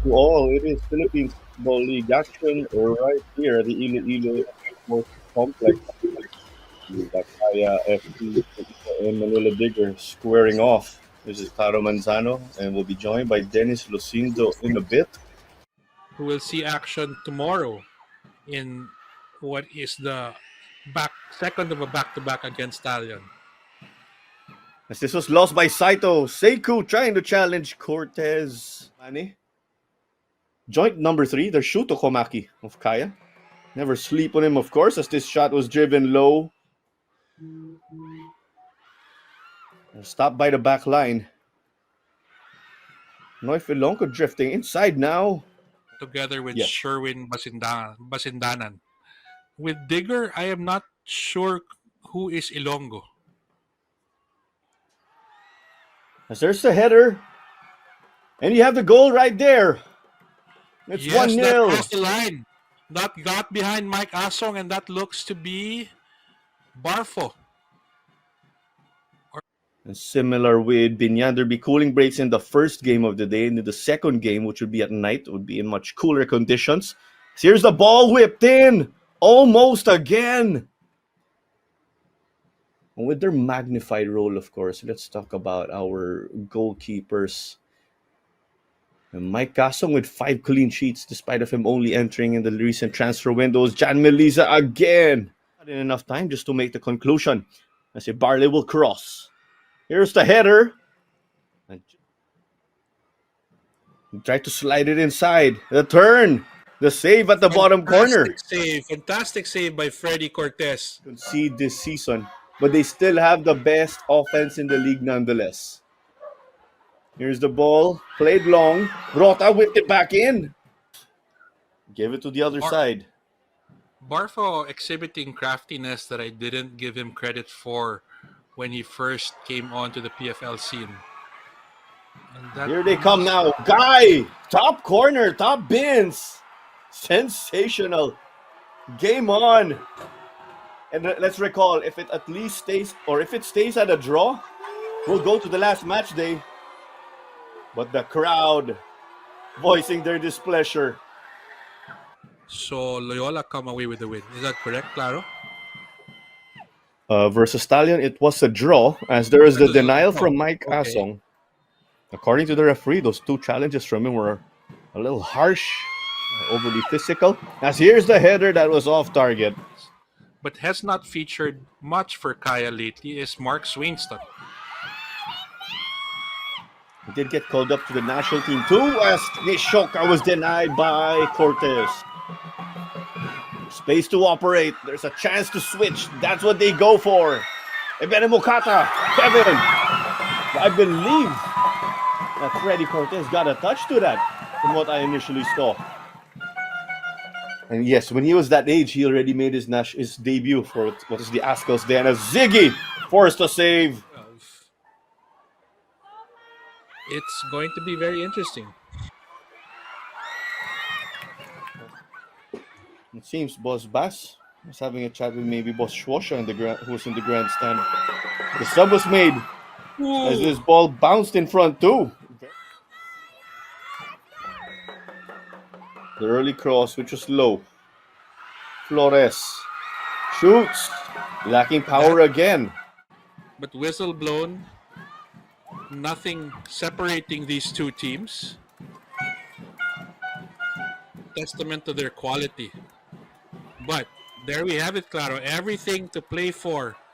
to all. It is Philippine Football League action right here at the Iloilo Sports Complex. We've got Kaya FC and Manila Digger squaring off. This is 𝗏𝗏𝗦𝗏𝗏, and we'll be joined by 𝗙𝗂𝗁𝗏 in a bit. Who will see action tomorrow in what is the second of a back-to-back against Stallion. As this was lost by 𝗙𝗂𝗁𝗏𝗏𝗏 trying to challenge 𝗙𝗂𝗁𝗏𝗏𝗏𝗏. Joint number 3, the 𝗔𝗂𝗁𝗏𝗏𝗏𝗏 of Kaya. Never sleep on him, of course, as this shot was driven low. Stopped by the back line. 𝗦𝗏𝗏𝗏𝗏𝗏 drifting inside now. Together with Yes. Basindanan. With Digger, I am not sure who is Ilonggo. As there's the header. And you have the goal right there. It's 1-0. That crossed the line. That got behind 𝗏𝗏𝗏𝗏𝗏𝗏, and that looks to be Barfo. And similar with Binyang, there'll be cooling breaks in the first game of the day, and in the second game, which would be at night, would be in much cooler conditions. So here's the ball whipped in, almost again. And with their magnified role, of course, let's talk about our goalkeepers. And 𝗏𝗏𝗏𝗏𝗏𝗏𝗏 with 5 clean sheets, despite of him only entering in the recent transfer windows. 𝗙𝗏𝗏𝗏𝗏𝗏𝗏 again. Not in enough time just to make the conclusion. I say Barley will cross. Here's the header. And tried to slide it inside. The turn. The save at the bottom corner. Fantastic save by Freddy Cortez. Concede this season, but they still have the best offense in the league nonetheless. Here's the ball. Played long. Rota whipped it back in. Give it to the other side. Barfo exhibiting craftiness that I didn't give him credit for when he first came onto the PFL scene. Here they come now. Guy! Top corner, top bins. Sensational. Game on. And let's recall, if it at least stays, or if it stays at a draw, we'll go to the last match day. But the crowd voicing their displeasure. So Loyola come away with the win. Is that correct, Claro? Versus Stallion, it was a draw, as there is the denial from 𝗏𝗏𝗏𝗏𝗏𝗏𝗏. According to the referee, those 2 challenges from him were a little harsh, overly physical. As here's the header that was off target. But has not featured much for Kaya lately is Mark Swainston. He did get called up to the national team too, as 𝗏𝗏𝗏𝗏𝗏𝗏𝗏 was denied by Cortez. Space to operate. There's a chance to switch. That's what they go for. Ebenemokata, Kevin. I believe that Freddy Cortez got a touch to that from what I initially saw. And yes, when he was that age, he already made his debut for what is the Ascals then, as Ziggy forced a save. It's going to be very interesting. It seems Boss Bass was having a chat with maybe Boss 𝗏𝗏𝗏𝗏𝗏 who was in the grandstand. The sub was made. Ooh. As this ball bounced in front too. The early cross, which was low. Flores shoots, lacking power again. But whistle blown. Nothing separating these two teams. Testament to their quality. But there we have it, Claro. Everything to play for